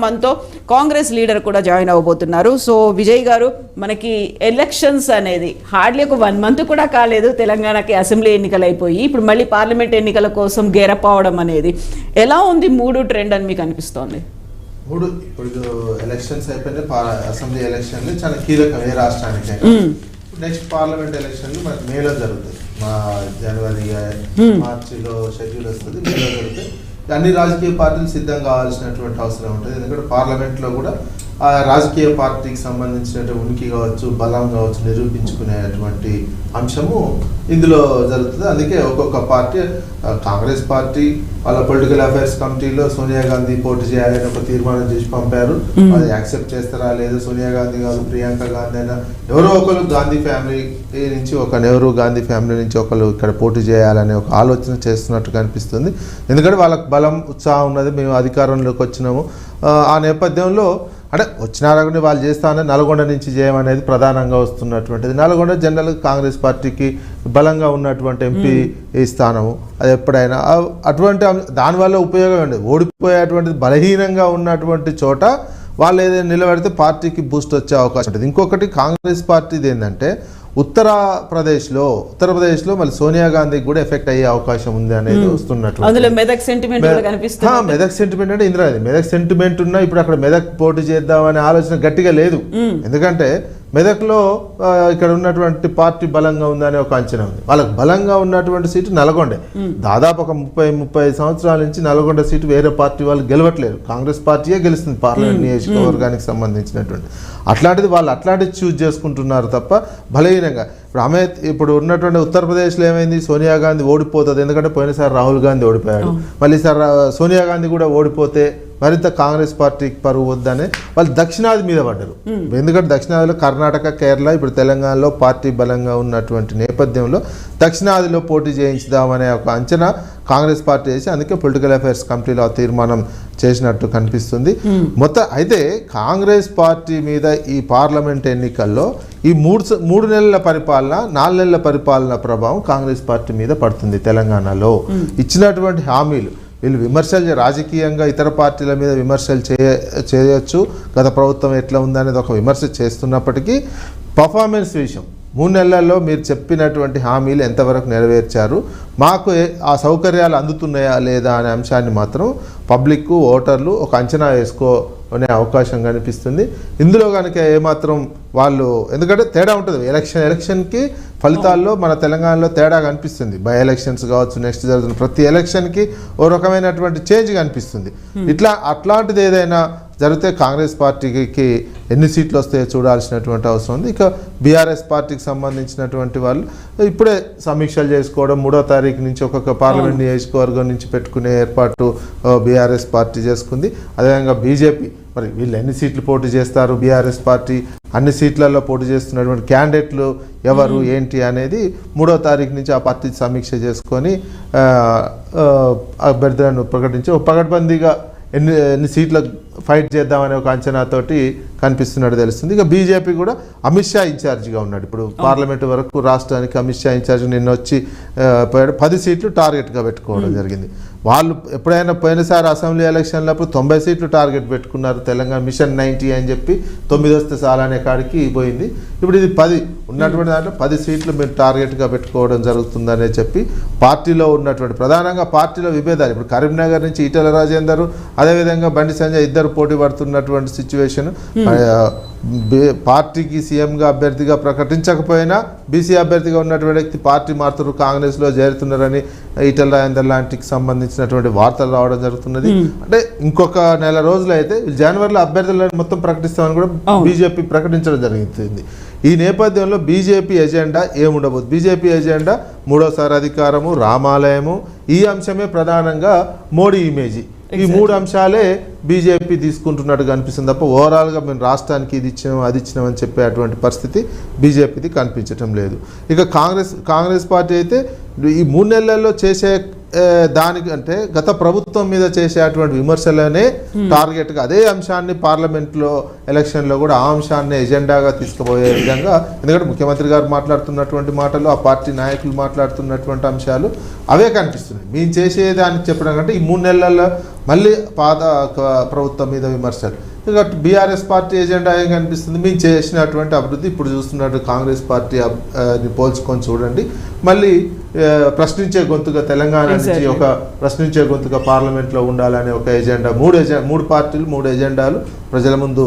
మనతో కాంగ్రెస్ లీడర్ కూడా join అవ్వబోతున్నారు. So Vijay గారు, మనకి ఎలక్షన్స్ అనేది హార్డ్లీ ఒక 1 month కూడా కాలేదు. తెలంగాణకి అసెంబ్లీ ఎన్నికలు అయిపోయి ఇప్పుడు మళ్ళీ పార్లమెంట్ ఎన్నికల కోసం గేరప్ అవడం అనేది ఎలా ఉంది మూడు ట్రెండ్ అని మీకు అనిపిస్తోంది? ఇప్పుడు ఎలక్షన్స్ అయిపోయినాయి. అసెంబ్లీ ఎలక్షన్లు చాలా కీలకం ఏ రాష్ట్రానికి. నెక్స్ట్ పార్లమెంట్ ఎలక్షన్లు మనకి మేలో జరుగుతాయి. మా జనవరి మార్చిలో షెడ్యూల్ వస్తుంది, మేలో జరుగుతాయి. అన్ని రాజకీయ పార్టీలు సిద్ధం కావాల్సినటువంటి అవసరం ఉంటుంది. ఎందుకంటే పార్లమెంట్లో కూడా ఆ రాజకీయ పార్టీకి సంబంధించిన ఉనికి కావచ్చు, బలం కావచ్చు నిరూపించుకునేటువంటి అంశము ఇందులో జరుగుతుంది. అందుకే ఒక్కొక్క పార్టీ, కాంగ్రెస్ పార్టీ వాళ్ళ పొలిటికల్ అఫైర్స్ కమిటీలో సోనియా గాంధీ పోటీ చేయాలని ఒక తీర్మానం చేసి పంపారు. అది యాక్సెప్ట్ చేస్తారా లేదు, సోనియా గాంధీ కాదు ప్రియాంక గాంధీ అయినా ఎవరో ఒకరు గాంధీ ఫ్యామిలీ నుంచి నెహ్రూ గాంధీ ఫ్యామిలీ నుంచి ఒకరు ఇక్కడ పోటీ చేయాలనే ఒక ఆలోచన చేస్తున్నట్టుగా అనిపిస్తుంది. ఎందుకంటే వాళ్ళకి బలం ఉత్సాహం ఉన్నది, మేము అధికారంలోకి వచ్చినాము. ఆ నేపథ్యంలో అంటే వచ్చినారని వాళ్ళు చేస్తామని నల్గొండ నుంచి చేయమనేది ప్రధానంగా వస్తున్నటువంటిది. నల్గొండ జనరల్ కాంగ్రెస్ పార్టీకి బలంగా ఉన్నటువంటి ఎంపీ స్థానము. అది ఎప్పుడైనా అటువంటి దానివల్ల ఉపయోగం ఉండదు. ఓడిపోయేటువంటిది బలహీనంగా ఉన్నటువంటి చోట వాళ్ళు ఏదైనా నిలబడితే పార్టీకి బూస్ట్ వచ్చే అవకాశం ఉంటుంది. ఇంకొకటి కాంగ్రెస్ పార్టీది ఏంటంటే ఉత్తరప్రదేశ్లో మళ్ళీ సోనియా గాంధీకి కూడా ఎఫెక్ట్ అయ్యే అవకాశం ఉంది అనేది వస్తున్నట్టు. మెదక్ సెంటిమెంట్ అంటే ఇందిరాది మెదక్ సెంటిమెంట్ ఉన్నా ఇప్పుడు అక్కడ మెదక్ పోటీ చేద్దామనే ఆలోచన గట్టిగా లేదు. ఎందుకంటే మెదక్లో ఇక్కడ ఉన్నటువంటి పార్టీ బలంగా ఉందనే ఒక అంచనా ఉంది. వాళ్ళకి బలంగా ఉన్నటువంటి సీటు నల్గొండే. దాదాపు ఒక 30-35 సంవత్సరాల నుంచి నల్గొండ సీటు వేరే పార్టీ వాళ్ళు గెలవట్లేదు, కాంగ్రెస్ పార్టీయే గెలుస్తుంది పార్లమెంట్ నియోజకవర్గానికి సంబంధించినటువంటి. అట్లాంటిది వాళ్ళు అట్లాంటిది చూజ్ చేసుకుంటున్నారు తప్ప బలహీనంగా. ఇప్పుడు ఉన్నటువంటి ఉత్తరప్రదేశ్లో ఏమైంది, సోనియా గాంధీ ఓడిపోతుంది. ఎందుకంటే పోయినసారి రాహుల్ గాంధీ ఓడిపోయాడు, మళ్ళీ సార్ సోనియా గాంధీ కూడా ఓడిపోతే మరింత కాంగ్రెస్ పార్టీకి పరువు వద్దనే వాళ్ళు దక్షిణాది మీద పడ్డారు. ఎందుకంటే దక్షిణాదిలో కర్ణాటక, కేరళ, ఇప్పుడు తెలంగాణలో పార్టీ బలంగా ఉన్నటువంటి నేపథ్యంలో దక్షిణాదిలో పోటీ చేయించుదామనే ఒక అంచనా కాంగ్రెస్ పార్టీ చేసి అందుకే పొలిటికల్ అఫైర్స్ కమిటీలో ఆ తీర్మానం చేసినట్టు కనిపిస్తుంది. అయితే కాంగ్రెస్ పార్టీ మీద ఈ పార్లమెంట్ ఎన్నికల్లో ఈ 3 నెలల పరిపాలన, 4 నెలల పరిపాలన ప్రభావం కాంగ్రెస్ పార్టీ మీద పడుతుంది. తెలంగాణలో ఇచ్చినటువంటి హామీలు వీళ్ళు విమర్శలు రాజకీయంగా ఇతర పార్టీల మీద విమర్శలు చేయొచ్చు, గత ప్రభుత్వం ఎట్లా ఉందనేది ఒక విమర్శ చేస్తున్నప్పటికీ పర్ఫార్మెన్స్ విషయం 3 నెలల్లో మీరు చెప్పినటువంటి హామీలు ఎంతవరకు నెరవేర్చారు, మాకు ఆ సౌకర్యాలు అందుతున్నాయా లేదా అనే అంశాన్ని మాత్రం పబ్లిక్, ఓటర్లు ఒక అంచనా వేసుకునే అవకాశం కనిపిస్తుంది. ఇందులో కనుక ఏమాత్రం వాళ్ళు, ఎందుకంటే తేడా ఉంటుంది ఎలక్షన్కి ఫలితాల్లో మన తెలంగాణలో తేడా కనిపిస్తుంది. బై ఎలక్షన్స్ కావచ్చు, నెక్స్ట్ జరుగుతున్న ప్రతి ఎలక్షన్కి ఓ రకమైనటువంటి చేంజ్ కనిపిస్తుంది. అట్లాంటిది ఏదైనా జరిగితే కాంగ్రెస్ పార్టీకి ఎన్ని సీట్లు వస్తాయో చూడాల్సినటువంటి అవసరం ఉంది. ఇక బీఆర్ఎస్ పార్టీకి సంబంధించినటువంటి వాళ్ళు ఇప్పుడే సమీక్షలు చేసుకోవడం, 3వ తారీఖు నుంచి ఒక్కొక్క పార్లమెంట్ నియోజకవర్గం నుంచి పెట్టుకునే ఏర్పాటు బీఆర్ఎస్ పార్టీ చేసుకుంది. అదేవిధంగా బీజేపీ, మరి వీళ్ళు ఎన్ని సీట్లు పోటీ చేస్తారు, బీఆర్ఎస్ పార్టీ అన్ని సీట్లలో పోటీ చేస్తున్నటువంటి క్యాండిడేట్లు ఎవరు ఏంటి అనేది 3వ తారీఖు నుంచి ఆ పార్టీ సమీక్ష చేసుకొని అభ్యర్థులను ప్రకటించి ఒక పకడ్బందీగా ఎన్ని సీట్ల ఫైట్ చేద్దామనే ఒక అంచనాతోటి కనిపిస్తున్నట్టు తెలుస్తుంది. ఇక బీజేపీ కూడా అమిత్ షా ఇన్ఛార్జిగా ఉన్నాడు. ఇప్పుడు పార్లమెంటు వరకు రాష్ట్రానికి అమిత్ షా ఇన్ఛార్జ్ నిన్న వచ్చి 10 సీట్లు టార్గెట్గా పెట్టుకోవడం జరిగింది. వాళ్ళు ఎప్పుడైనా పోయినసారి అసెంబ్లీ ఎలక్షన్లప్పుడు 90 సీట్లు టార్గెట్ పెట్టుకున్నారు. తెలంగాణ మిషన్ 90 అని చెప్పి 9 వస్తే చాలనే కాడికి పోయింది. ఇప్పుడు ఇది 10 ఉన్నటువంటి దాంట్లో 10 సీట్లు మీరు టార్గెట్గా పెట్టుకోవడం జరుగుతుందనే చెప్పి పార్టీలో ఉన్నటువంటి ప్రధానంగా పార్టీలో విభేదాలు. ఇప్పుడు కరీంనగర్ నుంచి ఈటెల రాజేందర్, అదేవిధంగా బండి సంజయ్ ఇద్దరు పోటీ పడుతున్నటువంటి సిచ్యువేషన్. పార్టీకి సీఎంగా అభ్యర్థిగా ప్రకటించకపోయినా బీసీ అభ్యర్థిగా ఉన్నటువంటి వ్యక్తి పార్టీ మారుతున్నారు, కాంగ్రెస్లో చేరుతున్నారని ఈటెల రాజేందర్ లాంటికి సంబంధించినటువంటి వార్తలు రావడం జరుగుతున్నది. అంటే ఇంకొక నెల రోజులు అయితే జనవరిలో అభ్యర్థులను మొత్తం ప్రకటిస్తామని కూడా బీజేపీ ప్రకటించడం జరుగుతుంది. ఈ నేపథ్యంలో బీజేపీ ఎజెండా ఏముండబోదు? బీజేపీ ఎజెండా 3వసారి అధికారము, రామాలయము, ఈ అంశమే ప్రధానంగా మోడీ ఇమేజీ. ఈ 3 అంశాలే బీజేపీ తీసుకుంటున్నట్టుగా అనిపిస్తుంది తప్ప ఓవరాల్గా మేము రాష్ట్రానికి ఇది ఇచ్చినాం అది ఇచ్చినామని చెప్పే అటువంటి పరిస్థితి బీజేపీది కనిపించటం లేదు. ఇక కాంగ్రెస్ పార్టీ అయితే ఈ 3 నెలల్లో చేసే దానికి అంటే గత ప్రభుత్వం మీద చేసేటువంటి విమర్శలనే టార్గెట్గా అదే అంశాన్ని పార్లమెంట్లో ఎలక్షన్లో కూడా ఆ అంశాన్ని ఎజెండాగా తీసుకుపోయే విధంగా, ఎందుకంటే ముఖ్యమంత్రి గారు మాట్లాడుతున్నటువంటి మాటలు, ఆ పార్టీ నాయకులు మాట్లాడుతున్నటువంటి అంశాలు అవే కనిపిస్తున్నాయి. మేము చేసేదానికి చెప్పడం కంటే ఈ 3 నెలల్లో మళ్ళీ పాత ప్రభుత్వం మీద విమర్శలు. ఇక బీఆర్ఎస్ పార్టీ ఎజెండా ఏం కనిపిస్తుంది, మేము చేసినటువంటి అభివృద్ధి ఇప్పుడు చూస్తున్నట్టు కాంగ్రెస్ పార్టీ పోల్చుకొని చూడండి. మళ్ళీ ప్రశ్నించే గొంతుగా తెలంగాణ నుంచి ఒక ప్రశ్నించే గొంతుగా పార్లమెంట్లో ఉండాలనే ఒక ఎజెండా, 3 పార్టీలు 3 ఎజెండాలు ప్రజల ముందు